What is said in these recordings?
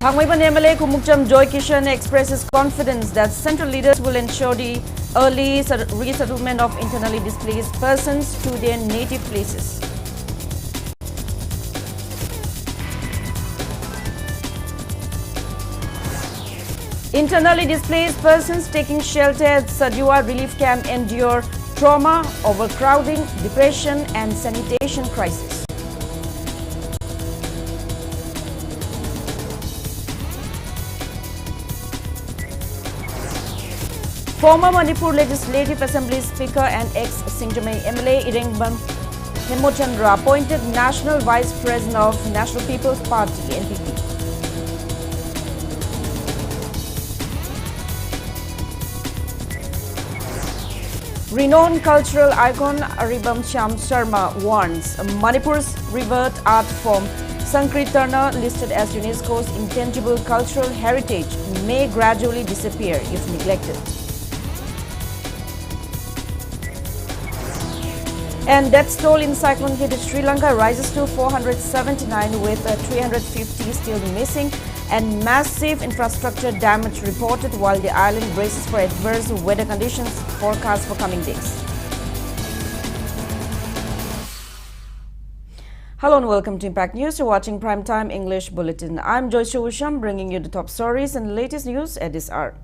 Thangwaiban MLA Kumukcham Joykishan expresses confidence that central leaders will ensure the early resettlement of internally displaced persons to their native places. Internally displaced persons taking shelter at Sajiwa relief camp endure trauma, overcrowding, depression and sanitation crisis. Former Manipur Legislative Assembly Speaker and ex-Singjamei MLA Irengbam Hemochandra appointed National Vice President of National People's Party (NPP). Renowned cultural icon Aribam Shyam Sharma warns Manipur's revered art form Sankirtana, listed as UNESCO's intangible cultural heritage, may gradually disappear if neglected. And death toll in cyclone hit Sri Lanka rises to 479 with 350 still missing and massive infrastructure damage reported while the island braces for adverse weather conditions forecast for coming days. Hello and welcome to Impact News. You're watching Primetime English Bulletin. I'm USHAM bringing you the top stories and latest news at this hour.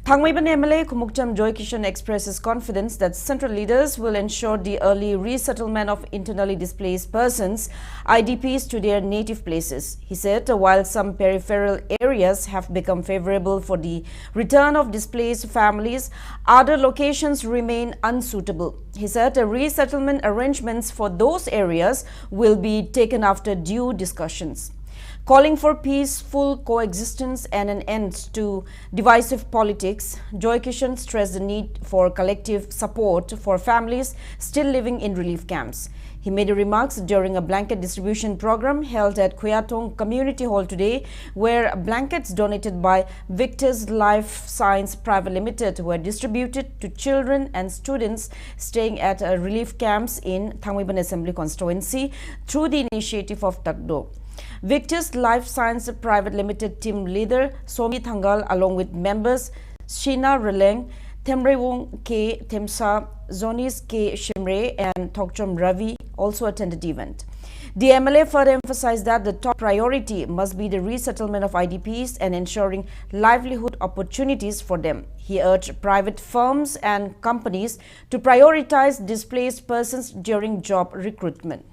Thangwaiban MLA Kumukcham Joykishan expresses confidence that central leaders will ensure the early resettlement of internally displaced persons, IDPs, to their native places. He said while some peripheral areas have become favorable for the return of displaced families, other locations remain unsuitable. He said resettlement arrangements for those areas will be taken after due discussions. Calling for peaceful coexistence and an end to divisive politics, Joykishan stressed the need for collective support for families still living in relief camps. He made the remarks during a blanket distribution program held at Kuyatong Community Hall today, where blankets donated by Victor's Life Science Private Limited were distributed to children and students staying at relief camps in Thangwaiban Assembly constituency through the initiative of Takdo. Victor's Life Science Private Limited team leader Somi Thangal, along with members Shina Releng, Temrewong K. Temsa, Zonis K. Shimre and Tokchom Ravi also attended the event. The MLA further emphasized that the top priority must be the resettlement of IDPs and ensuring livelihood opportunities for them. He urged private firms and companies to prioritize displaced persons during job recruitment.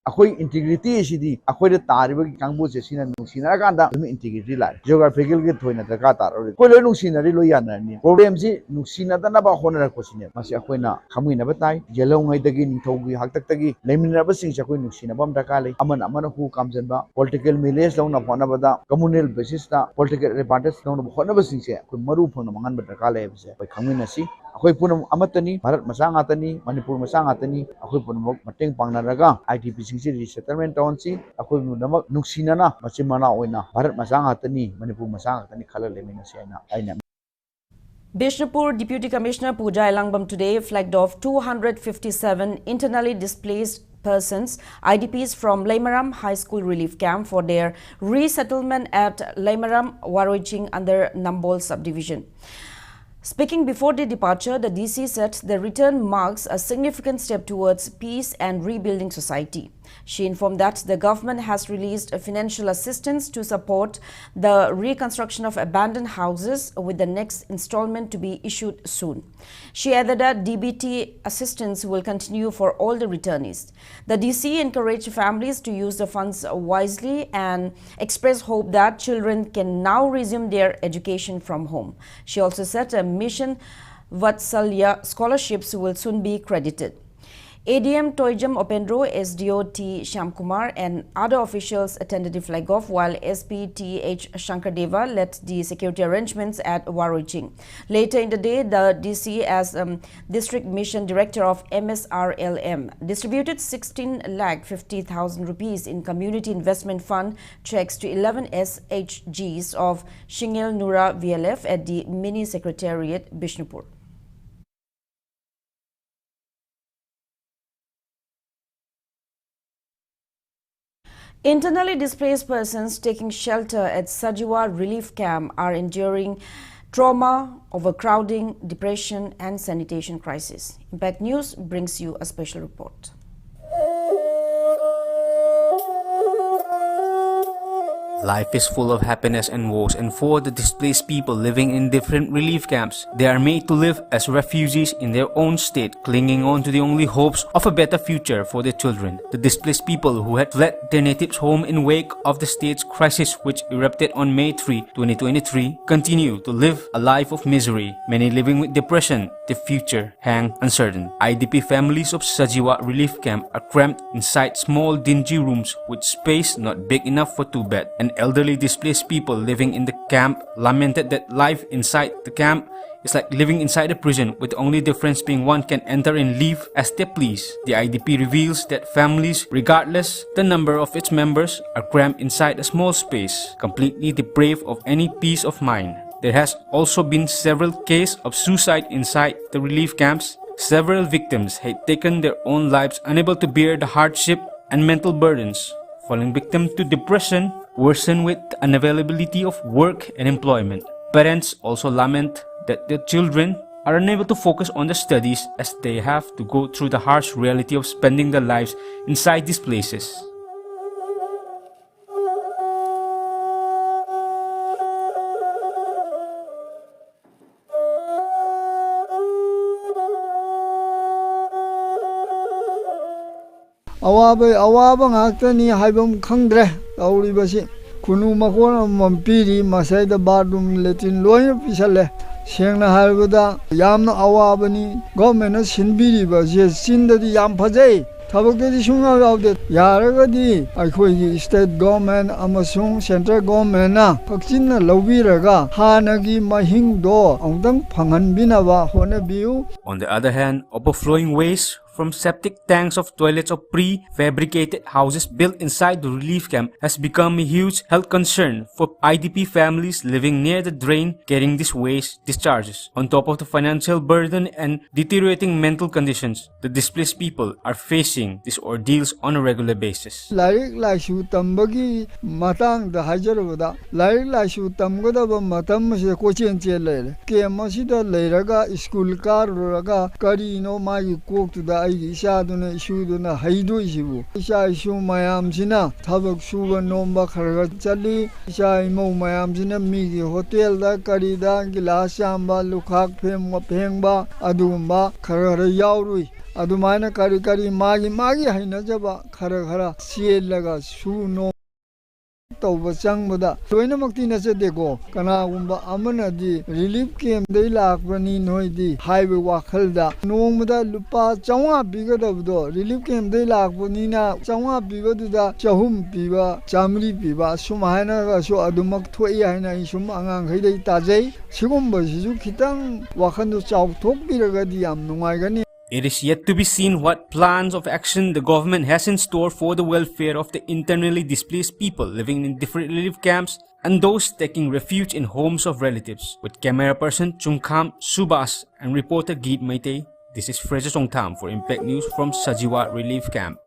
Akoi integrity sidi akoi de tariba kangbu se sina nungsina kanda integrity la geographical ke thoina daka tar koi lo nungsina ri lo yana ni problem si nungsina da na ba honara ko sine masi akoi na khamui na batai yelo ngai dagi ni thogi haktak tagi lemina ba sing akoi nungsina bam daka le amana hu kamjan ba political mileage lo na phona bada communal basis ta political advantage lo na phona ba sing se akoi maru phona mangan ba daka le se koi khamui na si akoi punam amatani bharat masang atani manipur masang atani akoi punam mateng pangna raga IDP resettlement on si akoi namak nuksina na machimana oina bharat masang atani manipur masang atani khala lemina se aina. Bishnupur Deputy Commissioner Pooja Elangbam today flagged off 257 internally displaced persons, IDPs from Laimaram High School Relief Camp for their resettlement at Laimaram Waroiching under Nambol subdivision. Speaking before the departure, the DC said the return marks a significant step towards peace and rebuilding society. She informed that the government has released financial assistance to support the reconstruction of abandoned houses, with the next installment to be issued soon. She added that DBT assistance will continue for all the returnees. The DC encouraged families to use the funds wisely and expressed hope that children can now resume their education from home. She also said a Mission Vatsalya scholarships will soon be credited. ADM Toijam Opendro, SDO T. Shyamkumar and other officials attended the flag-off, while SP T.H. Shankardeva led the security arrangements at Waroiching. Later in the day, the DC, as District Mission Director of MSRLM, distributed 16,50,000 rupees in Community Investment Fund checks to 11 SHGs of Shingel Nura VLF at the Mini Secretariat, Bishnupur. Internally displaced persons taking shelter at Sajiwa relief camp are enduring trauma, overcrowding, depression and sanitation crisis. Impact News brings you a special report. Life is full of happiness and woes, and for the displaced people living in different relief camps, they are made to live as refugees in their own state, clinging on to the only hopes of a better future for their children. The displaced people who had fled their natives home in wake of the state's crisis, which erupted on May 3, 2023, continue to live a life of misery, many living with depression. The future hang uncertain. IDP families of Sajiwa relief camp are cramped inside small dingy rooms with space not big enough for two beds. And elderly displaced people living in the camp lamented that life inside the camp is like living inside a prison, with the only difference being one can enter and leave as they please. The IDP reveals that families, regardless the number of its members, are cramped inside a small space, completely deprived of any peace of mind. There has also been several cases of suicide inside the relief camps. Several victims had taken their own lives, unable to bear the hardship and mental burdens, falling victim to depression, worsen with the unavailability of work and employment. Parents also lament that their children are unable to focus on their studies as they have to go through the harsh reality of spending their lives inside these places. Awaba ngakani haibam khangdre tauribasi kunu makon mampiri masaida bathroom latrine loina pisale sengna haibada yamna awabani government sinbiriba je sindadi yam phajai thabakdi sunga yawde yaragadi akhoi state government amasung central government na phakchinna lobiraga hanagi mahingdo angdang phanganbinaba honabiu. On the other hand, overflowing waste from septic tanks of toilets of pre-fabricated houses built inside the relief camp has become a huge health concern for IDP families living near the drain carrying these waste discharges. On top of the financial burden and deteriorating mental conditions, the displaced people are facing these ordeals on a regular basis. Laik laishu tambagi matang da hajarwada laik laishu tamgada matam se kochen chele ke masida leiraga school kar raga kari no mai kok to da Ishaduna Shuduna Haidu Shibu. Isha Shu Mayamzina, Tabak Shuba Nomba Karachali, Isha Mo Mayamzina Migi Hotel da Karida, Gilashamba, Lukak Pemba Pemba, Adumba, Karara Yauri, Adumana Karikari Magi Magi Hainajaba, Karakara, Sielaga, Shu no. Tawbachangbuda loina makti na sedeko kana gumba amana di relief camp dei lakbani noidi highway wakhalda nongmuda lupa chawa bigadabdo relief camp dei lakbani na chawa bigaduda chahum biba chamri biba sumahana ga so adumak thoi haina isum angang haidai tajai sigumba sisu khitang wakhandu chawthok biragadi yam nungaigani. It is yet to be seen what plans of action the government has in store for the welfare of the internally displaced people living in different relief camps and those taking refuge in homes of relatives. With camera person Chungkham Subas and reporter Geet Maite, this is Fraser Songtham for Impact News from Sajiwa Relief Camp.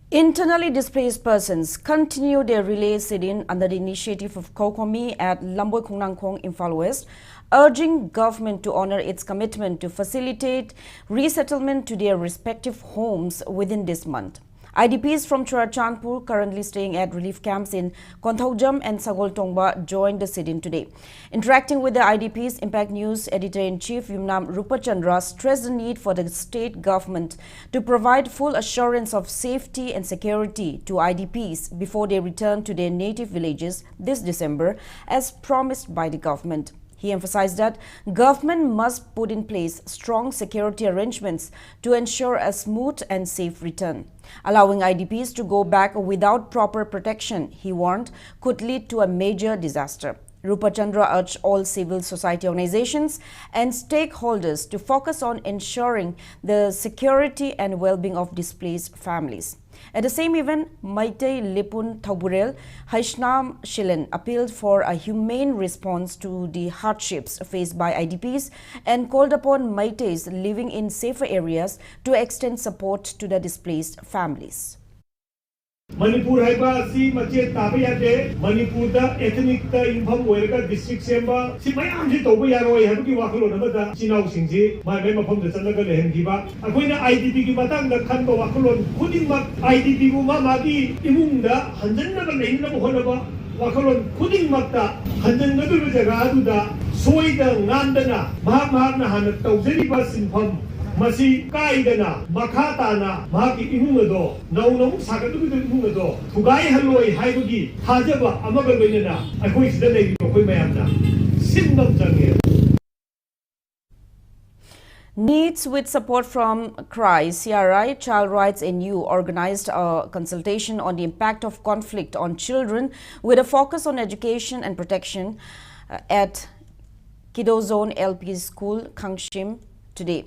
Internally displaced persons continue their relay sit-in under the initiative of Kokomi at Lamboy Khungnangkhong, Imphal West, urging government to honor its commitment to facilitate resettlement to their respective homes within this month. IDPs from Churachandpur currently staying at relief camps in Konthaujam and Sagoltongba joined the sit-in today. Interacting with the IDPs, Impact News Editor-in-Chief Yumnam Rupachandra stressed the need for the state government to provide full assurance of safety and security to IDPs before they return to their native villages this December, as promised by the government. He emphasized that government must put in place strong security arrangements to ensure a smooth and safe return. Allowing IDPs to go back without proper protection, he warned, could lead to a major disaster. Rupachandra urged all civil society organizations and stakeholders to focus on ensuring the security and well-being of displaced families. At the same event, Maitei Lipun Thaburel Haishnam Shilen appealed for a humane response to the hardships faced by IDPs and called upon Maiteis living in safer areas to extend support to the displaced families. Manipur haiba si mache tabi ade Manipur da ethnic ta infam oirga district semba si mayam si tobu yaroi habi wakalo namada sinau singsi mai mafam da chalaga lehen kiba akoina IDP ki matang da khan ba wakalo khuding mak IDP bu ma magi imung da hanjan na ba lein na hona ba wakalo khuding mak da hanjan na du jaga adu da soi da ngandana ma na han tawjeri ba sinfam Masi kaidana makatana maki imungado naunong sakatu imungado tugai haloi haibagi hajaba amaga loinana akoi sida lei akoi mayamna simnam jange. Needs with support from CRI, Child Rights NU, organized a consultation on the impact of conflict on children with a focus on education and protection at Kido Zone LP School, Kangshim, today.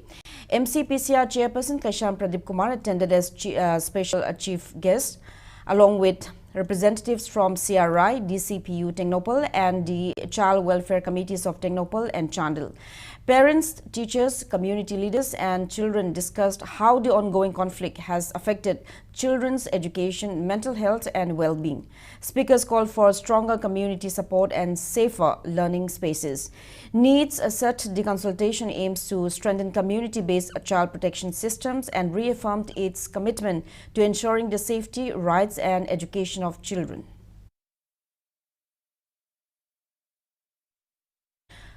MCPCR Chairperson Kasham Pradeep Kumar attended as special chief guest, along with representatives from CRI, DCPU Technopal and the Child Welfare Committees of Technopal and Chandel. Parents, teachers, community leaders and children discussed how the ongoing conflict has affected children's education, mental health and well-being. Speakers called for stronger community support and safer learning spaces. Needs said the consultation aims to strengthen community-based child protection systems and reaffirmed its commitment to ensuring the safety, rights and education of children.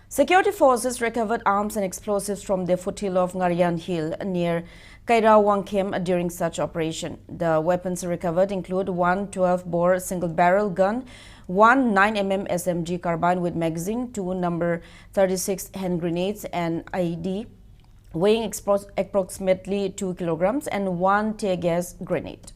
Security forces recovered arms and explosives from the foothill of Ngarian Hill near Kaira-Wangkem during such operation. The weapons recovered include one 12-bore single-barrel gun, one 9mm SMG carbine with magazine, two number 36 hand grenades and IED weighing approximately 2 kilograms and one tear gas grenade.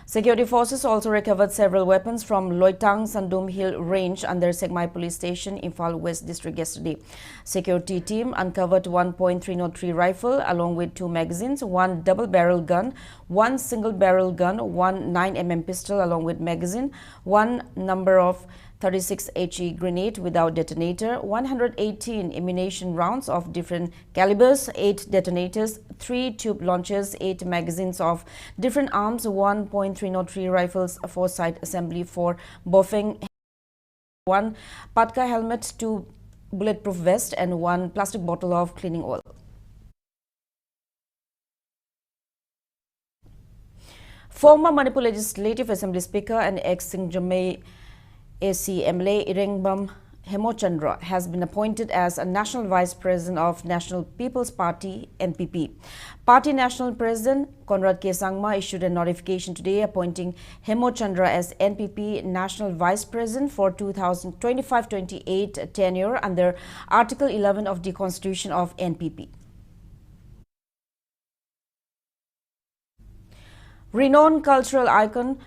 Security forces also recovered several weapons from Loitang Sandum Hill Range under Segmai Police Station, Imphal West District yesterday. Security team uncovered one .303 rifle along with 2 magazines, one double-barrel gun, one single-barrel gun, one 9mm pistol along with magazine, one number of 36 HE grenade without detonator, 118 ammunition rounds of different calibers, 8 detonators, 3 tube launchers, 8 magazines of different arms, 1.303 rifles, 4 sight assembly, 4 Bofeng, 1 Patka helmet, 2 bulletproof vest and 1 plastic bottle of cleaning oil. Former Manipur Legislative Assembly Speaker and ex-Singjamei AC MLA Irengbam Hemochandra has been appointed as a National Vice President of National People's Party NPP. Party National President Conrad K. Sangma issued a notification today appointing Hemochandra as NPP National Vice President for 2025-28 tenure under Article 11 of the Constitution of NPP. Renowned cultural icon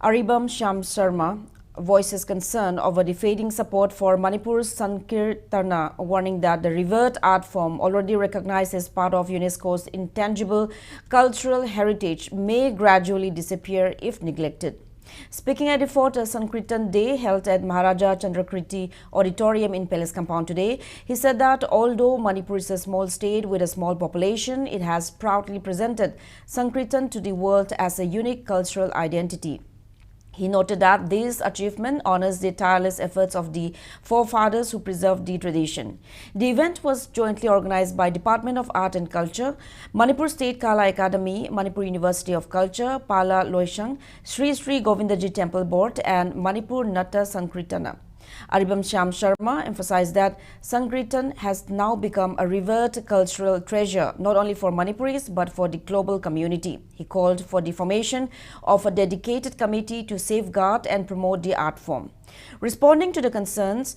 Aribam Sham Sharma voices concern over the fading support for Manipur's Sankirtana, warning that the revered art form, already recognized as part of UNESCO's intangible cultural heritage, may gradually disappear if neglected. Speaking at the 4th Sankirtan Day held at Maharaja Chandrakriti Auditorium in Palace Compound today, he said that although Manipur is a small state with a small population, it has proudly presented Sankirtan to the world as a unique cultural identity. He noted that this achievement honors the tireless efforts of the forefathers who preserved the tradition. The event was jointly organized by Department of Art and Culture, Manipur State Kala Academy, Manipur University of Culture, Pala Loishang, Sri Govindaji Temple Board and Manipur Natta Sankirtana. Aribam Sham Sharma emphasized that Sankirtan has now become a revered cultural treasure, not only for Manipuris but for the global community. He called for the formation of a dedicated committee to safeguard and promote the art form. Responding to the concerns,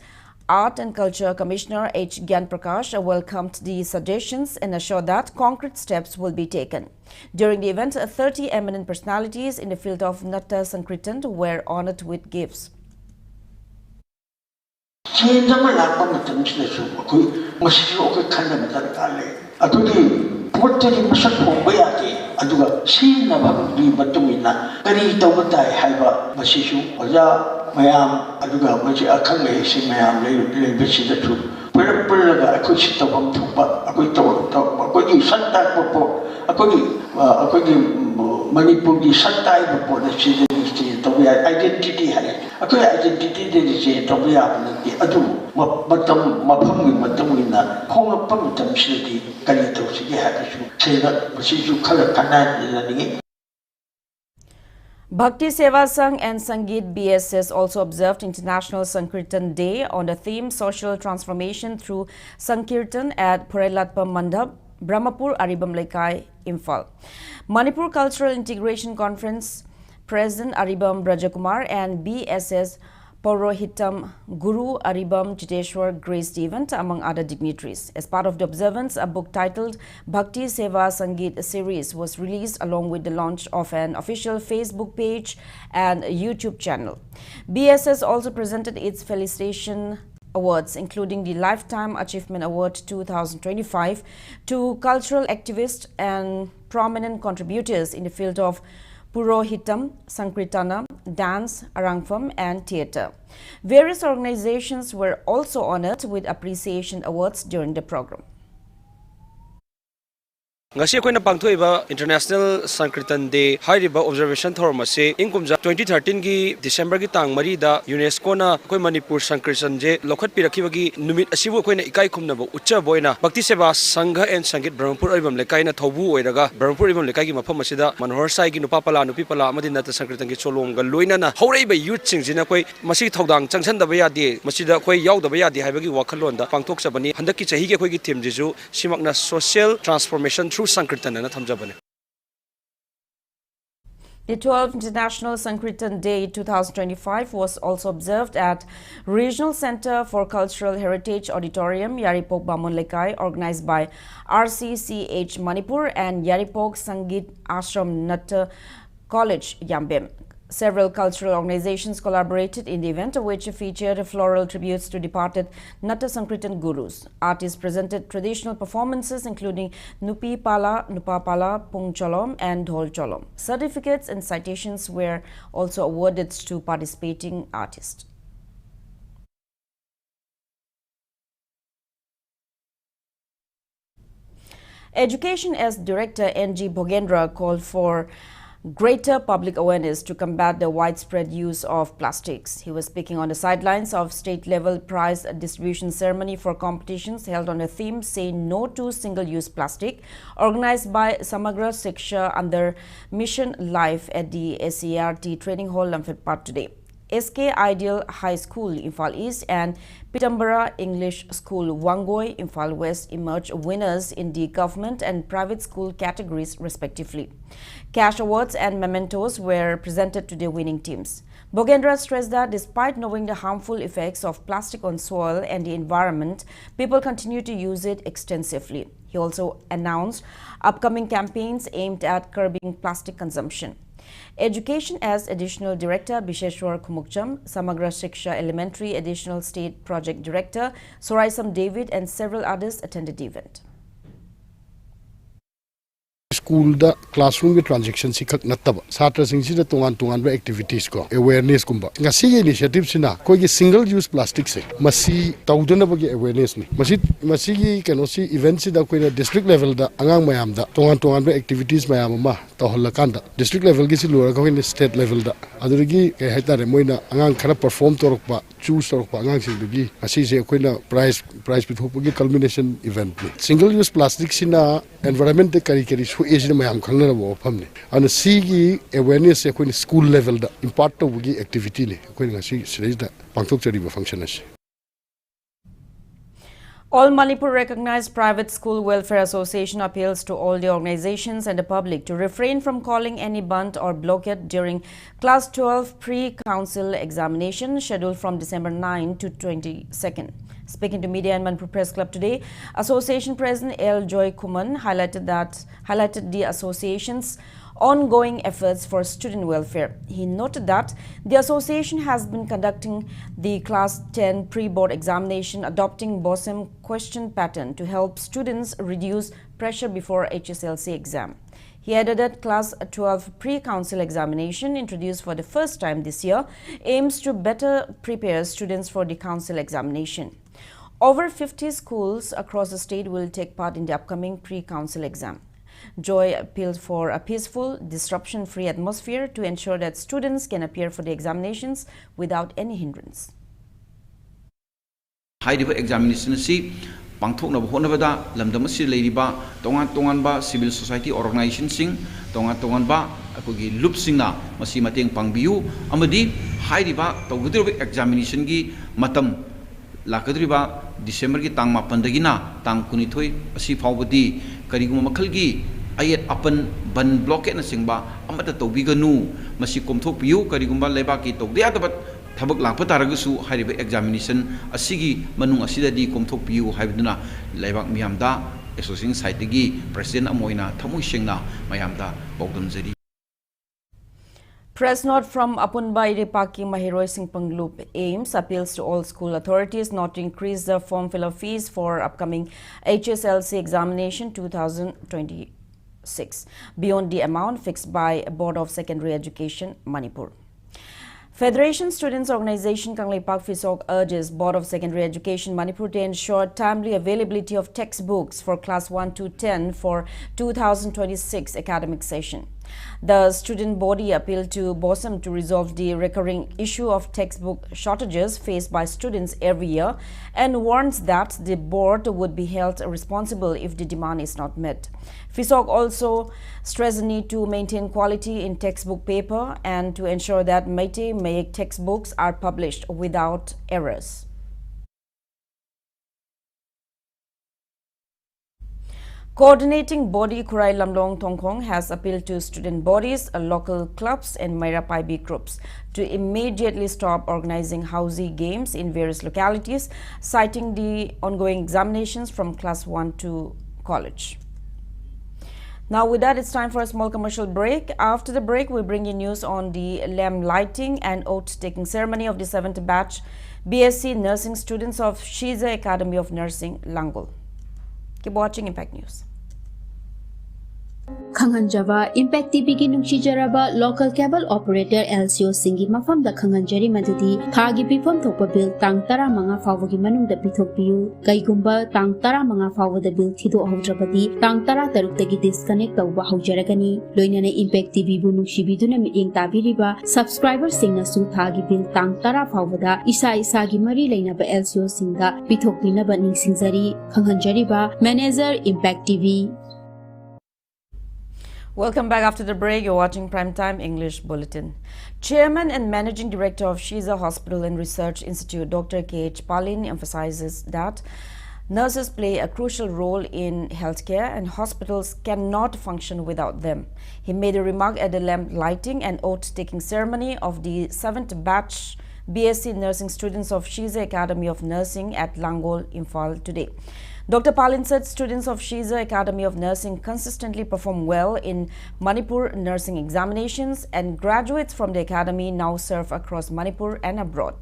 Art and Culture Commissioner H. Gyan Prakash welcomed the suggestions and assured that concrete steps will be taken. During the event, 30 eminent personalities in the field of Natta Sankirtan were honored with gifts. Change ama lakpa matam sila su aku masih aku kanda matar kale. Aku di porte di masak phongba yati aduga sin na bang di batumina kari taw batai haiba masih su oja mayam aduga masih akang le si mayam le besi datu. Perlaga aku si tawam thumba aku taw aku di santak popo ꯑꯩꯈꯣꯏꯒꯤ ꯃꯅꯤꯄꯨꯔꯒꯤ ꯁꯛ ꯇꯥꯛꯏꯕ ꯄꯣꯠ ꯑꯁꯤꯗꯒꯤ change ꯇꯧꯕ ꯌꯥꯏ identity ꯍꯥꯏ ꯑꯩꯈꯣꯏ ꯑꯥꯏꯗꯦꯟꯇꯤꯇꯤꯗꯒꯤ change ꯇꯧꯕ ꯌꯥꯕ ꯅꯠꯇꯦ ꯑꯗꯨ ꯃꯐꯝꯒꯤ ꯃꯇꯨꯡ ꯏꯟꯅ ꯍꯣꯡꯂꯛꯄ ꯃꯇꯝꯁꯤꯗꯗꯤ ꯀꯔꯤ ꯇꯧꯁꯤꯒꯦ ꯍꯥꯏꯕꯁꯨ ꯁꯤꯗ ꯃꯁꯤꯁꯨ ꯈꯔ ꯈꯟꯅꯍꯟꯅꯤꯡꯉꯤ. Bhakti Seva Sangh and Sangeet BSS also observed International Sankirtan Day on the theme Social Transformation through Sankirtan at Purelatpa Mandap, Brahmapur, Aribam Lekai, Imphal. Manipur Cultural Integration Conference President Aribam Brajakumar and BSS Porohitam Guru Aribam Chiteshwar graced the event among other dignitaries. As part of the observance, a book titled Bhakti Seva Sangeet series was released along with the launch of an official Facebook page and YouTube channel. BSS also presented its felicitation awards, including the Lifetime Achievement Award 2025 to cultural activists and prominent contributors in the field of Purohitam, Sankirtana, dance, arangfam, and theatre. Various organizations were also honored with appreciation awards during the program. ngasi akoina pangthoiba International Sankirtan Day hairiba observation thorum ase ingkumja 2013 gi December gi tang mari da UNESCO na koi Manipur Sankirtan je lokhat pirakhiba gi numit asibu koina ikai khumna bo ucha boina Bhakti Seva Sangha and Sangeet Brahmapur album lekai na thobu oiraga Brahmapur album lekai gi mafam asida manohar sai gi nupa pala nupi pala amadi nata Sankirtan gi cholom ga loina na haureiba youth sing jina koi masi thodang changsan da ba yade masida koi yaw da ba yade haiba gi wakhalon da pangthok sabani handaki chahi ge koi gi theme jisu simakna social transformation through Sankirtan na thamjabane. The 12th International Sankirtan Day 2025 was also observed at Regional Center for Cultural Heritage Auditorium, Yaripok Bamun Lekai, organized by RCCH Manipur and Yaripok Sangeet Ashram Natta College, Yambem. Several cultural organizations collaborated in the event, which featured floral tributes to departed Natta Sankirtan gurus. Artists presented traditional performances including Nupi Pala, Nupa Pala, Pung Cholom, and Dhol Cholom. Certificates and citations were also awarded to participating artists. Education as Director N.G. Bhogendra called for greater public awareness to combat the widespread use of plastics. He was speaking on the sidelines of state-level prize distribution ceremony for competitions held on a theme Say No to Single-Use Plastic, organized by Samagra Shiksha under Mission Life at the SCRT Training Hall, Lamphitpat today. SK Ideal High School, Imphal East, and Pitambara English School, Wangoi, Imphal West emerged winners in the government and private school categories respectively. Cash awards and mementos were presented to the winning teams. Bhogendra stressed that despite knowing the harmful effects of plastic on soil and the environment, people continue to use it extensively. He also announced upcoming campaigns aimed at curbing plastic consumption. Education as Additional Director Bisheshwar Kumukcham, Samagra Shiksha Elementary Additional State Project Director Soraisam David and several others attended the event. School da classroom ge transaction sikhak nattaba satra sing si da tongan ba activities ko awareness kumba ngasi ge initiative sina koi ge single use plastic se masi tawdana ba ge awareness ni masi gi kano si event si da koi na district level da angang mayam da tongan ba activities mayam ma tawhalla kanda district level gi si lura ko ni state level da adurigi ke haitare moina angang khara perform torok ba choose torok ba angang sing gi asi se koi na prize pithopu gi culmination event ni single use plastic sina environment de kari esi mayam khangna bo phamne ana si awareness e koin school level da impart to gi activity ne koin ngasi stage da pangthok chari ba function ase. All Manipur recognized Private School Welfare Association appeals to all the organizations and the public to refrain from calling any bunt or blockade during Class 12 pre-council examination scheduled from December 9 to 22nd. Speaking to media and Manipur Press Club today, Association President L. Joy Kuman highlighted the association's ongoing efforts for student welfare. He noted that the association has been conducting the Class 10 pre-board examination adopting BOSEM question pattern to help students reduce pressure before HSLC exam. He added that Class 12 pre-council examination, introduced for the first time this year, aims to better prepare students for the council examination. Over 50 schools across the state will take part in the upcoming pre-council exam. Joy appealed for a peaceful, disruption-free atmosphere to ensure that students can appear for the examinations without any hindrance. Examination pangthokna honabada lamdamasi leiriba tongan ba civil society organization sing tongan ba akogi loop singna masi mateng pangbiu amadi hairiba togudriba examination gi matam lakadriba December gi tang 8 dagina tang 19 asi phawbadi kariguma makhal gi ayet apan ban blockade na singba amata tobiganu masi komthokpiu kariguma leba ki togdiya tabat Tabak lang pataragusu hariba examination asigi manung asidadi komthokpiu haibduna laibak miyamda association site gi president amoina thamui singna mayamda bogdamjari. Press note from Apunbai Ripaki Mahiroi Singh Panglup aims appeals to all school authorities not to increase the form fill-up fees for upcoming HSLC examination 2026 beyond the amount fixed by Board of Secondary Education, Manipur. Federation Students Organization Kangleipak Fisok urges Board of Secondary Education Manipur to ensure timely availability of textbooks for class 1 to 10 for 2026 academic session. The student body appealed to BOSAM to resolve the recurring issue of textbook shortages faced by students every year and warns that the board would be held responsible if the demand is not met. FISOC also stressed the need to maintain quality in textbook paper and to ensure that Meitei textbooks are published without errors. Coordinating body Kurai Lamlong Tongkong has appealed to student bodies, local clubs and Maira Paibi groups to immediately stop organizing housey games in various localities, citing the ongoing examinations from class 1 to college. Now with that, it's time for a small commercial break. After the break, we bring you news on the lamp lighting and oath-taking ceremony of the 7th batch BSc nursing students of Shiza Academy of Nursing, Langol. Keep watching Impact News. Khanganjava Impact TV ki nungsijaraba local cable operator LCO singi mafam da khanganjari madudi thagi pifam thokpa bill tang tara manga fawagi manung da pithok piu kaigumba tang tara manga fawa da bill thido haudrabadi tang tara taruk tagi disconnect tawba haujaragani loinane Impact TV bu nungsibiduna miting tabiriba subscriber singna su thagi bill tang tara fawa da isa gi mari leina ba LCO singa pithok pina ba ningsingjari khanganjari ba manager Impact TV. Welcome back after the break. You're watching Primetime English Bulletin. Chairman and Managing Director of Shiza Hospital and Research Institute, Dr. K.H. Palin, emphasizes that nurses play a crucial role in healthcare and hospitals cannot function without them. He made a remark at the lamp lighting and oath-taking ceremony of the 7th batch BSc nursing students of Shiza Academy of Nursing at Langol, Imphal today. Dr. Palin said students of Shiza Academy of Nursing consistently perform well in Manipur nursing examinations and graduates from the academy now serve across Manipur and abroad.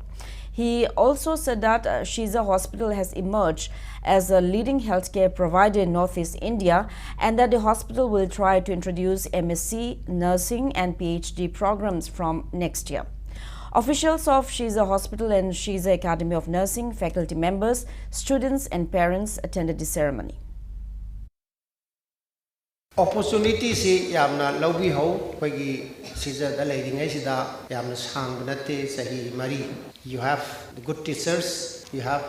He also said that Shiza Hospital has emerged as a leading healthcare provider in Northeast India and that the hospital will try to introduce MSc nursing and PhD programs from next year. Officials of Shiza Hospital and Shiza Academy of Nursing, faculty members, students and parents attended the ceremony. Opportunity si yamna lobby ho koigi Shiza da leading sida yamna sang banate sahi mari. You have the good teachers, you have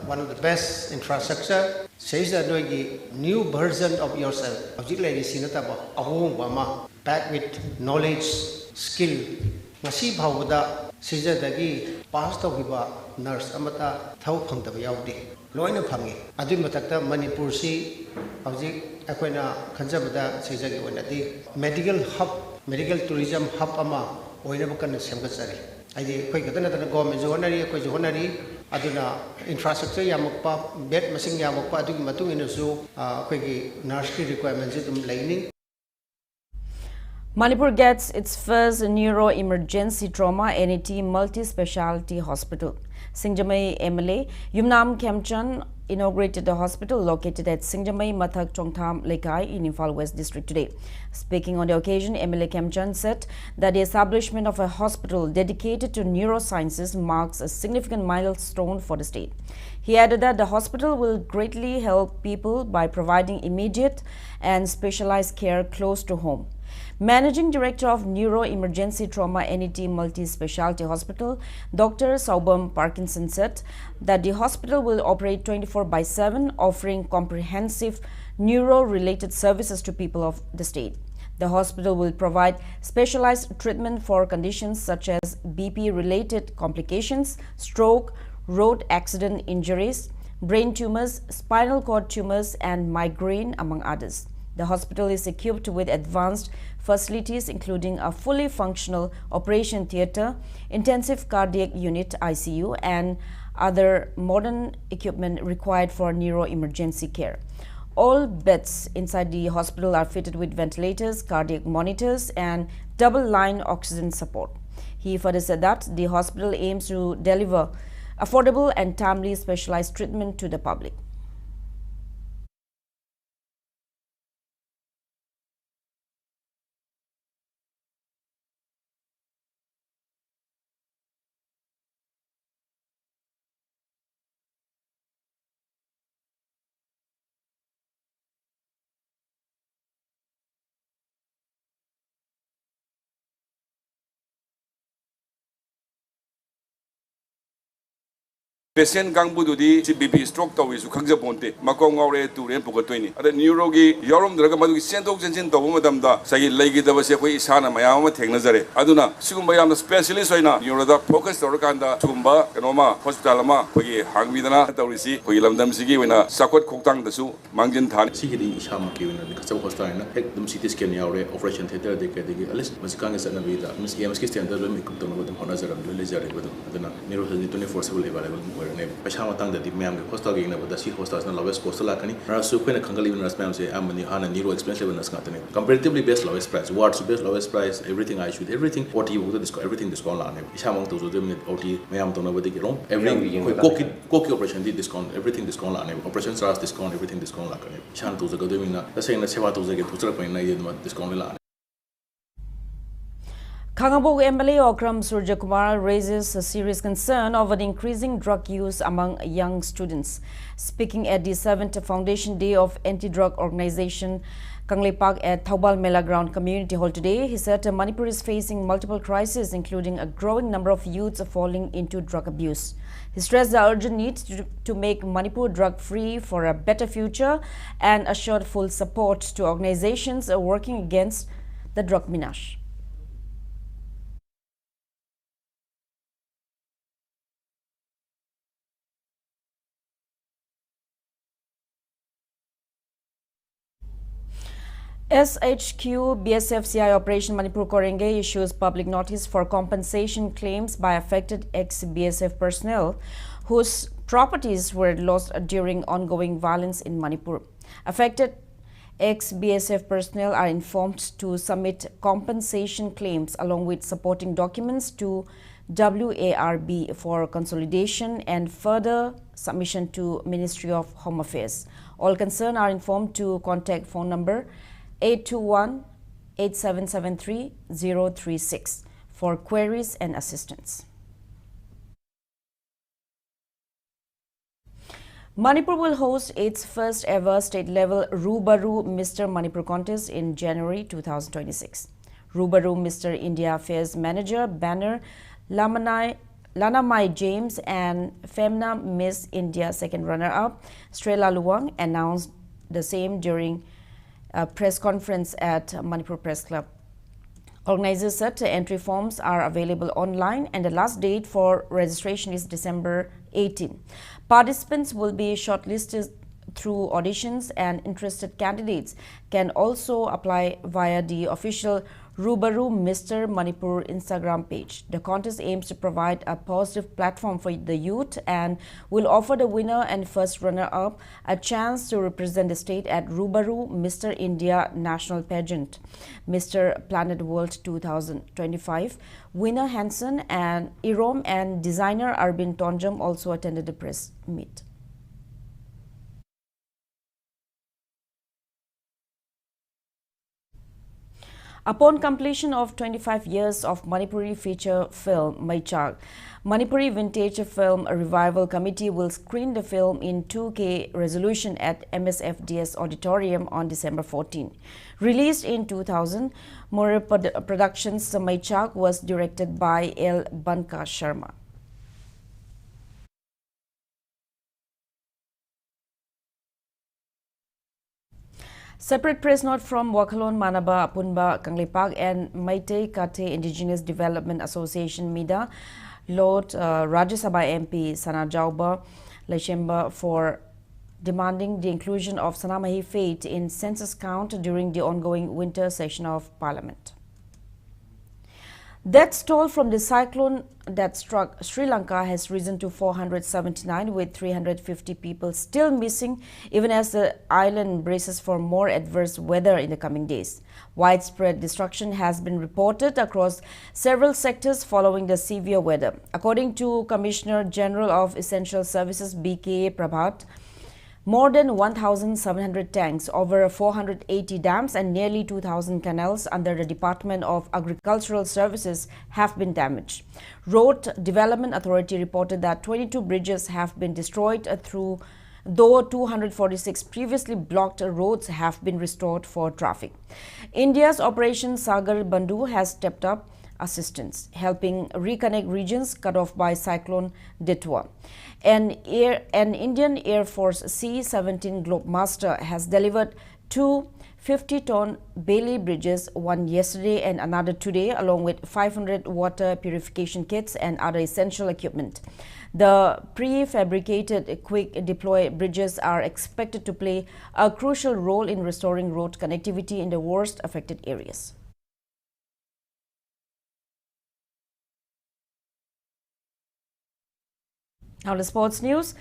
one of the best infrastructure. Shiza noigi new version of yourself. Object lady sinata ba ahong bama back with knowledge, skill. Masi bhawda Shiza dagi pass tawhiba nurse amata thau phangdaba yaudi loina phangi adu matakta Manipur si object akoina khanjabada Shiza gi onadi medical hub medical tourism hub ama oina bakan semgachari aidi koi gadana dana government jonari koi jonari aduna infrastructure yamakpa bed masing yamakpa adu matung inasu koi gi nurse ki requirements dum laini. Manipur gets its first neuro-emergency trauma NET multi-specialty hospital. Singjamai MLA Yumnam Kemchan inaugurated the hospital located at Singjamai Mathak Chongtham Lekai in Imphal West District today. Speaking on the occasion, MLA Kemchan said that the establishment of a hospital dedicated to neurosciences marks a significant milestone for the state. He added that the hospital will greatly help people by providing immediate and specialized care close to home. Managing Director of Neuro-Emergency Trauma NET Multi-Specialty Hospital, Dr. Saubam Parkinson said that the hospital will operate 24/7, offering comprehensive neuro-related services to people of the state. The hospital will provide specialized treatment for conditions such as BP-related complications, stroke, road accident injuries, brain tumors, spinal cord tumors, and migraine, among others. The hospital is equipped with advanced facilities including a fully functional operation theatre, intensive cardiac unit ICU, and other modern equipment required for neuro-emergency care. All beds inside the hospital are fitted with ventilators, cardiac monitors, and double-line oxygen support. He further said that the hospital aims to deliver affordable and timely specialized treatment to the public. Patient Gangbududi, BP stroke to is Kangjaponte, Makongore to Rempogotini. At the Neurogi, Yorum Dragamadu, Sento Jensen to Madamda, Say Lagi the Vasek Sana, Mayama, Tegnazare. Aduna, Sumbayam specialist right now, Euroda, Focus, Torkanda, Tumba, Kanoma, Hospitalama, Pagi, Hangvidana, Torisi, Puilam Damsigi, when a Sakot Koktang the Su, Mangan Tan. Sigidi USHAM given the Castle Hostine, head them cities can operation theatre, they get the list, Maskangas and Avida, Miss Yamski standard, we could don't know what the Honazar and Lizard with the Neuro 24/7 available. Pashamatang the Mam hostel again about the sea hostels and lowest coastal Lakani, Rasu Queen Kangali and Rasmam say Amani and Neuro expensive and Scotland. Comparatively best lowest price, what's best lowest price, everything I should, everything, what you would discuss, everything discount on him. Shamong to the OT, Mayam don't know what they get on. Every cookie operation did discount, everything discount on him. Operation SARS discount, everything discount like him. Shan to the Godwina, the same as Sevatos again, Pusra discount. Kangabog MLA Okram Surjakumar raises a serious concern over the increasing drug use among young students. Speaking at the 7th Foundation Day of Anti-Drug Organization Kangleipak at Thaubal Mela Ground Community Hall today, he said Manipur is facing multiple crises, including a growing number of youths falling into drug abuse. He stressed the urgent need to make Manipur drug-free for a better future and assured full support to organizations working against the drug menace. SHQ BSF-CI Operation Manipur Korenge issues public notice for compensation claims by affected ex-BSF personnel whose properties were lost during ongoing violence in Manipur. Affected ex-BSF personnel are informed to submit compensation claims along with supporting documents to WARB for consolidation and further submission to Ministry of Home Affairs. All concerned are informed to contact phone number 821-8773-036 for queries and assistance. Manipur will host its first ever state-level Rubaru Mr. Manipur contest in January 2026. Rubaru Mr. India Affairs Manager banner Lanamai James and Femna Miss India second runner-up Strela Luwang announced the same during a press conference at Manipur Press Club. Organizers said entry forms are available online and the last date for registration is December 18. Participants will be shortlisted through auditions and interested candidates can also apply via the official Rubaru Mr. Manipur Instagram page. The contest aims to provide a positive platform for the youth and will offer the winner and first runner-up a chance to represent the state at Rubaru Mr. India National Pageant, Mr. Planet World 2025. Winner Hansen and Irom and designer Arbin Tonjam also attended the press meet. Upon completion of 25 years of Manipuri feature film Maichak, Manipuri Vintage Film Revival Committee will screen the film in 2K resolution at MSFDS Auditorium on December 14. Released in 2000, More Productions Maichak was directed by L. Banka Sharma. Separate press note from Wakhalon Manaba Apunba Kanglipak and Maitei Kate Indigenous Development Association MIDA, Lord Rajya Sabha MP Sana Jauba Leshemba for demanding the inclusion of Sanamahi faith in census count during the ongoing winter session of Parliament. Death toll from the cyclone that struck Sri Lanka has risen to 479, with 350 people still missing, even as the island braces for more adverse weather in the coming days. Widespread destruction has been reported across several sectors following the severe weather. According to Commissioner General of Essential Services BK Prabhat, more than 1,700 tanks, over 480 dams and nearly 2,000 canals under the Department of Agricultural Services have been damaged. Road Development Authority reported that 22 bridges have been destroyed, though 246 previously blocked roads have been restored for traffic. India's Operation Sagar Bandhu has stepped up assistance, helping reconnect regions cut off by cyclone Ditwa. An Indian Air Force C-17 Globemaster has delivered two 50-ton Bailey bridges, one yesterday and another today, along with 500 water purification kits and other essential equipment. The prefabricated quick deploy bridges are expected to play a crucial role in restoring road connectivity in the worst affected areas. Now the sports news.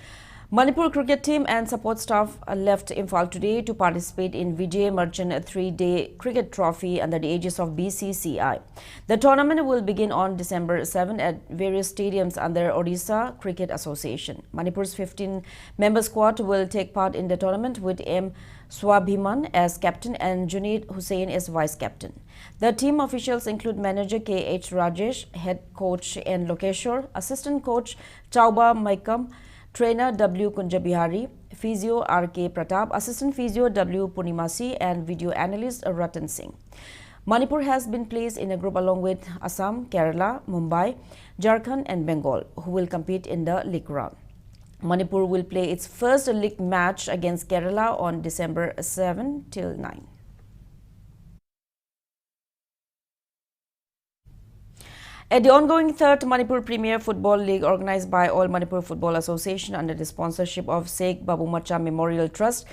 Manipur cricket team and support staff left Imphal today to participate in Vijay Merchant 3-day cricket trophy under the aegis of BCCI. The tournament will begin on December 7 at various stadiums under Odisha Cricket Association. Manipur's 15-member squad will take part in the tournament with M. Swabhiman as captain and Junaid Hussain as vice-captain. The team officials include manager K.H. Rajesh, head coach N. Lokeshwar, assistant coach Chauba Maikam, trainer W. Kunjabihari, physio R.K. Pratap, assistant physio W. Punimasi, and video analyst Ratan Singh. Manipur has been placed in a group along with Assam, Kerala, Mumbai, Jharkhand and Bengal, who will compete in the league round. Manipur will play its first league match against Kerala on December 7 till 9. At the ongoing third Manipur Premier Football League organized by All Manipur Football Association under the sponsorship of Sheikh Babu Macha Memorial Trust,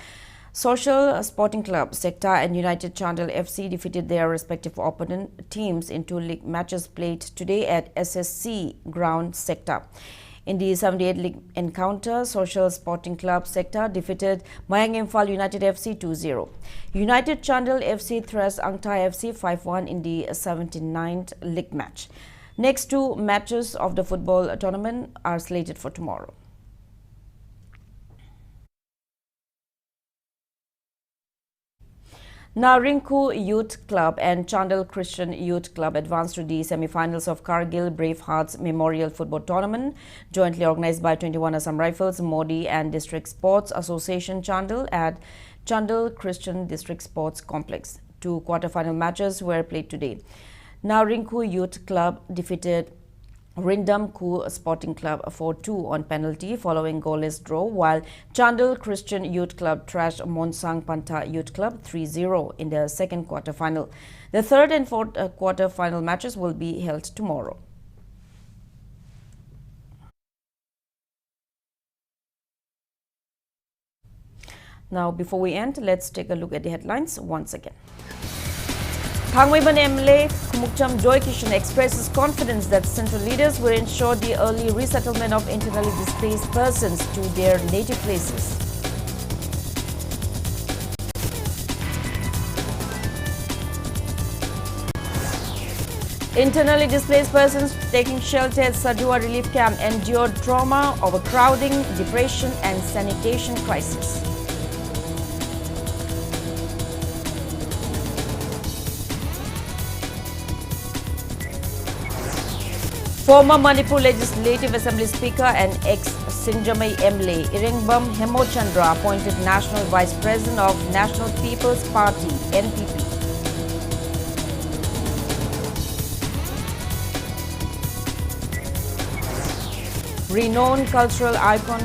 Social Sporting Club, Sector and United Chandel FC defeated their respective opponent teams in two league matches played today at SSC Ground, Sector. In the 78 league encounter, Social Sporting Club Sector defeated Mayang Imphal United FC 2-0. United Chandel FC thrashed Angtai FC 5-1 in the 79th league match. Next two matches of the football tournament are slated for tomorrow. Now, Rinku Youth Club and Chandel Christian Youth Club advanced to the semi-finals of Kargil Brave Hearts Memorial Football Tournament, jointly organized by 21 Assam Rifles, Modi and District Sports Association Chandel at Chandel Christian District Sports Complex. Two quarter-final matches were played today. Now, Rinku Youth Club defeated Rindam Ku Sporting Club 4-2 on penalty following goalless draw, while Chandel Christian Youth Club trashed Monsang Panta Youth Club 3-0 in the second quarter-final. The third and fourth quarter-final matches will be held tomorrow. Now, before we end, let's take a look at the headlines once again. Thangweiban MLA Kumukcham Joy Kishan expresses confidence that central leaders will ensure the early resettlement of internally displaced persons to their native places. Internally displaced persons taking shelter at Sajiwa relief camp endured trauma, overcrowding, depression and sanitation crisis. Former Manipur Legislative Assembly Speaker and ex-Sinjamai MLA Iringbam Hemochandra appointed National Vice President of National People's Party (NPP). Renowned cultural icon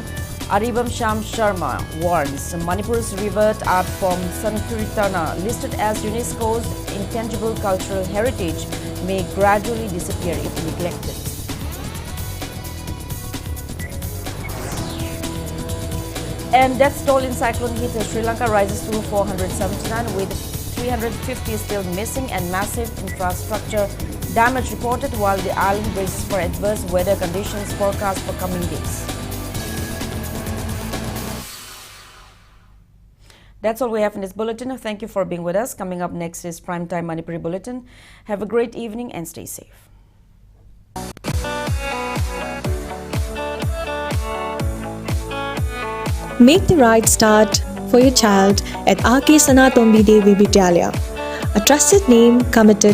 USHAM Sharma warns Manipur's revered art form Sankirtana, listed as UNESCO's intangible cultural heritage, may gradually disappear if neglected. And death toll in cyclone hit Sri Lanka rises to 479, with 350 still missing and massive infrastructure damage reported, while the island braces for adverse weather conditions forecast for coming days. That's all we have in this bulletin. Thank you for being with us. Coming up next is Primetime Manipuri Bulletin. Have a great evening and stay safe. Make the right start for your child at R.K. Sanatombi Devi Vidyalaya, a trusted name committed